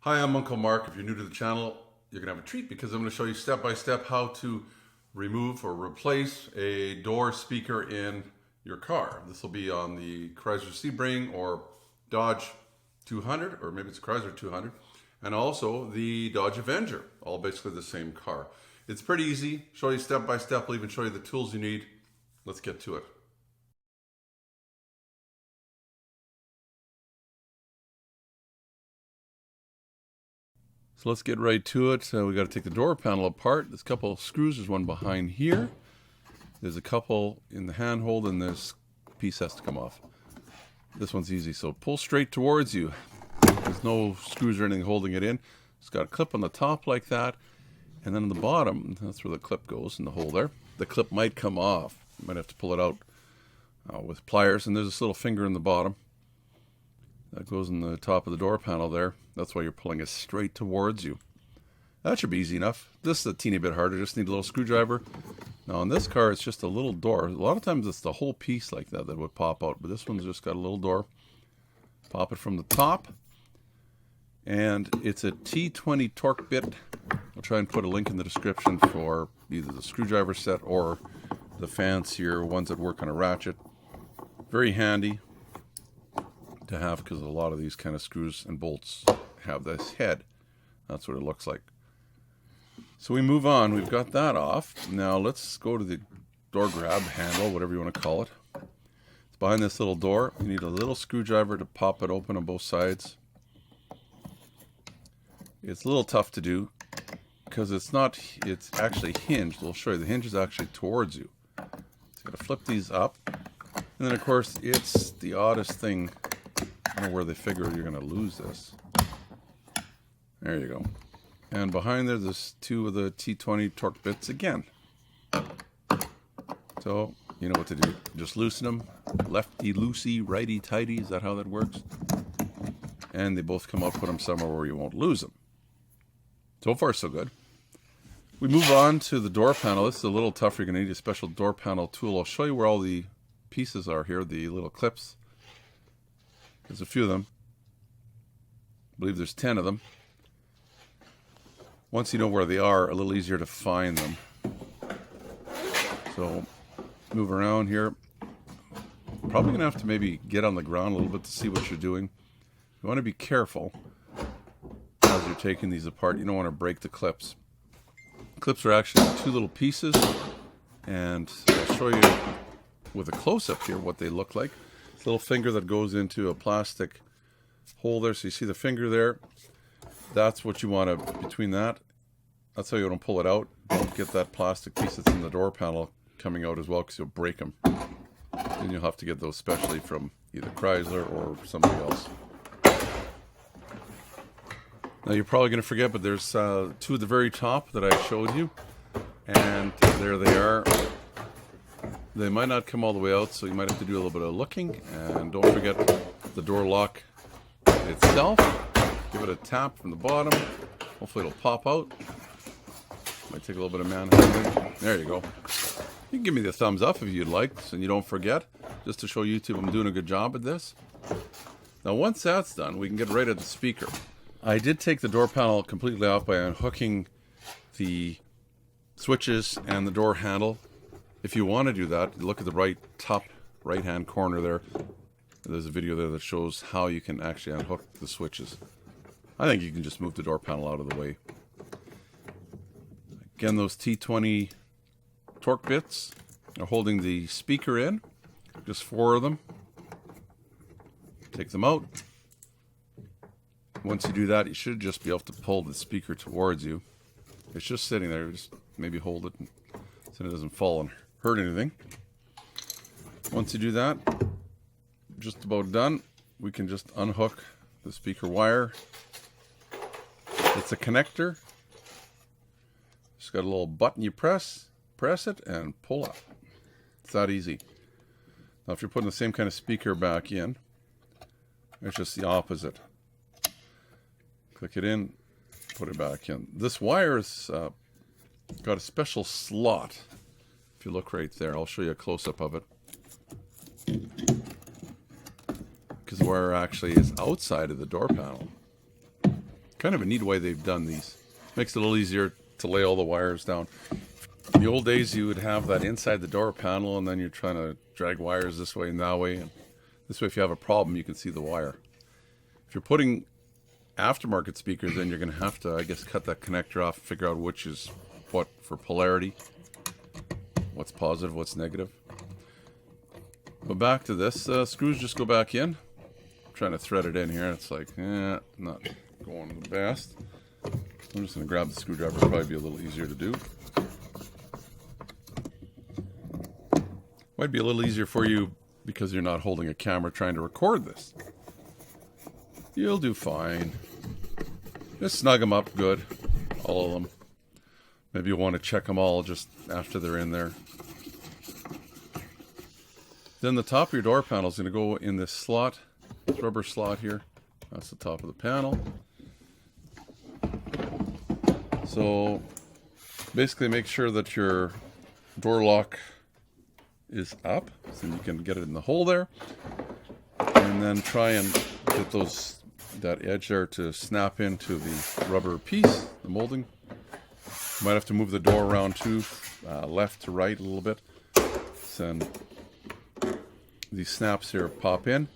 Hi, I'm Uncle Mark. If you're new to the channel, you're going to have a treat because I'm going to show you step by step how to remove or replace a door speaker in your car. This will be on the Chrysler Sebring or Dodge 200, or maybe it's a Chrysler 200, and also the Dodge Avenger, all basically the same car. It's pretty easy. Show you step by step. I'll even show you the tools you need. Let's get to it. So let's get right to it. We got to take the door panel apart. There's a couple of screws. There's one behind here. There's a couple in the handhold, and this piece has to come off. This one's easy, so pull straight towards you. There's no screws or anything holding it in. It's got a clip on the top like that, and then on the bottom, that's where the clip goes in the hole there. The clip might come off. You might have to pull it out with pliers, and there's this little finger in the bottom. That goes in the top of the door panel there. That's why you're pulling it straight towards you. That should be easy enough. This is a teeny bit harder. Just need a little screwdriver. Now on this car, it's just a little door. A lot of times it's the whole piece like that that would pop out. But this one's just got a little door. Pop it from the top. And it's a T20 torque bit. I'll try and put a link in the description for either the screwdriver set or the fancier ones that work on a ratchet. Very handy to have because a lot of these kind of screws and bolts have this head. That's what it looks like. So we move on. We've got that off. Now let's go to the door grab handle, whatever you want to call it. It's behind this little door. You need a little screwdriver to pop it open on both sides. It's a little tough to do because it's actually hinged. We'll show you the hinge is actually towards you. So you got to flip these up. And then of course it's the oddest thing. I don't know where they figure you're going to lose this. There you go. And behind there's two of the T20 torque bits again. So you know what to do. Just loosen them. Lefty loosey, righty tighty. Is that how that works? And they both come out. Put them somewhere where you won't lose them. So far so good. We move on to the door panel. This is a little tougher. You're going to need a special door panel tool. I'll show you where all the pieces are here. The little clips. There's a few of them. I believe there's 10 of them. Once you know where they are, a little easier to find them. So move around here. Probably going to have to maybe get on the ground a little bit to see what you're doing. You want to be careful as you're taking these apart. You don't want to break the clips. Clips are actually two little pieces, and I'll show you with a close-up here what they look like. Little finger that goes into a plastic hole there. So you see the finger there. That's what you want to, between that, that's how you want to pull it out. Don't get that plastic piece that's in the door panel coming out as well because you'll break them. Then you'll have to get those specially from either Chrysler or somebody else. Now you're probably going to forget, but there's two at the very top that I showed you. And there they are. They might not come all the way out, so you might have to do a little bit of looking. And don't forget the door lock itself. Give it a tap from the bottom. Hopefully it'll pop out. Might take a little bit of manhandling. There you go. You can give me the thumbs up if you'd like, so you don't forget. Just to show YouTube I'm doing a good job at this. Now once that's done, we can get right at the speaker. I did take the door panel completely off by unhooking the switches and the door handle. If you want to do that, look at the top right-hand corner there. There's a video there that shows how you can actually unhook the switches. I think you can just move the door panel out of the way. Again, those T20 torque bits are holding the speaker in. Just 4 of them. Take them out. Once you do that, you should just be able to pull the speaker towards you. It's just sitting there. Just maybe hold it so it doesn't fall and hurt anything. Once you do that, just about done. We can just unhook the speaker wire. It's a connector. Just got a little button you press it and pull up. It's that easy. Now if you're putting the same kind of speaker back in, it's just the opposite. Click it in, put it back in. This wire's got a special slot. If you look right there, I'll show you a close-up of it. Because the wire actually is outside of the door panel. Kind of a neat way they've done these. Makes it a little easier to lay all the wires down. In the old days, you would have that inside the door panel, and then you're trying to drag wires this way and that way. And this way, if you have a problem, you can see the wire. If you're putting aftermarket speakers in, you're going to have to, I guess, cut that connector off, figure out which is what for polarity. What's positive, what's negative. But back to this. Screws just go back in. I'm trying to thread it in here. It's like, not going the best. I'm just going to grab the screwdriver. It'll probably be a little easier to do. Might be a little easier for you because you're not holding a camera trying to record this. You'll do fine. Just snug them up good. All of them. Maybe you'll want to check them all just after they're in there. Then the top of your door panel is going to go in this slot. This rubber slot here. That's the top of the panel. So basically make sure that your door lock is up so you can get it in the hole there. And then try and get that edge there to snap into the rubber piece, the molding. You might have to move the door around too, left to right a little bit. Then these snaps here pop in.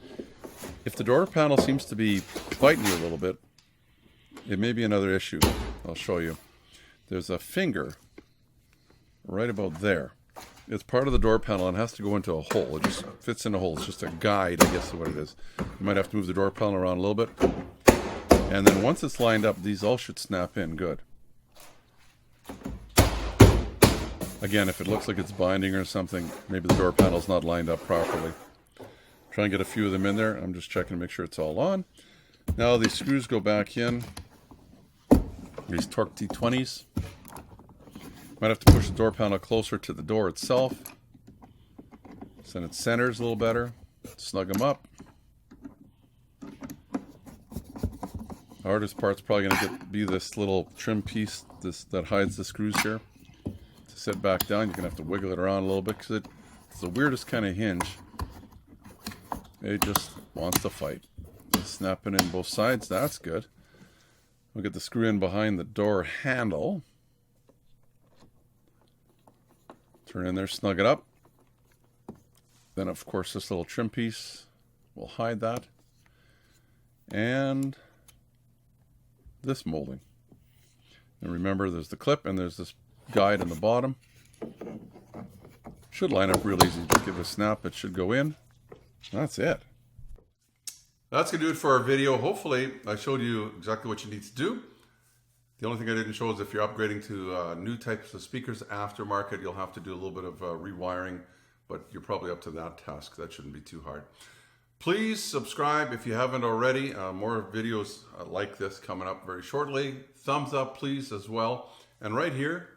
If the door panel seems to be fighting you a little bit, it may be another issue. I'll show you. There's a finger right about there. It's part of the door panel and has to go into a hole. It just fits in a hole. It's just a guide, I guess, is what it is. You might have to move the door panel around a little bit. And then once it's lined up, these all should snap in good. Again, if it looks like it's binding or something, maybe the door panel's not lined up properly. Try and get a few of them in there. I'm just checking to make sure it's all on. Now these screws go back in. These Torque T20s. Might have to push the door panel closer to the door itself. So then it centers a little better. Snug them up. The hardest part's probably going to be this little trim piece that hides the screws here. To set back down, you're going to have to wiggle it around a little bit because it's the weirdest kind of hinge. It just wants to fight. Snapping in both sides, that's good. We'll get the screw in behind the door handle. Turn in there, snug it up. Then, of course, this little trim piece will hide that. And this molding. And remember, there's the clip and there's this guide in the bottom. Should line up real easy. Just give it a snap. It should go in. That's it. That's going to do it for our video. Hopefully, I showed you exactly what you need to do. The only thing I didn't show is if you're upgrading to new types of speakers aftermarket, you'll have to do a little bit of rewiring, but you're probably up to that task. That shouldn't be too hard. Please subscribe if you haven't already. More videos like this coming up very shortly. Thumbs up, please, as well. And right here,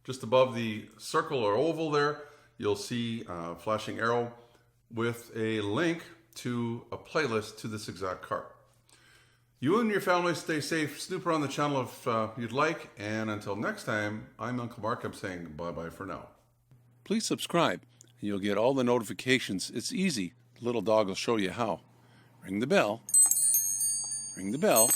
just above the circle or oval there, you'll see a flashing arrow with a link to a playlist to this exact car. You and your family stay safe. Snoop around the channel if you'd like. And until next time, I'm Uncle Mark. I'm saying bye-bye for now. Please subscribe. You'll get all the notifications. It's easy. The little dog will show you how. Ring the bell. Ring the bell.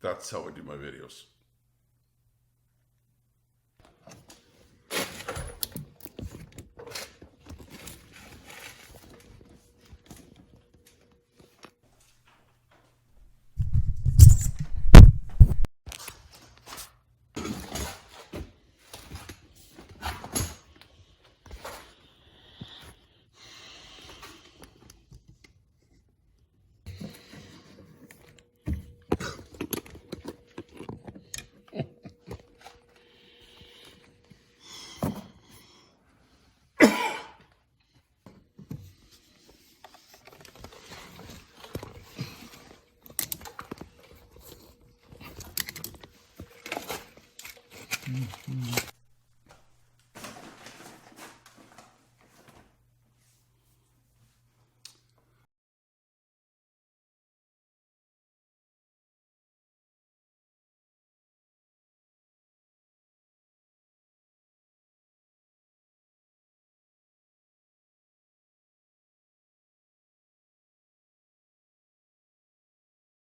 That's how I do my videos.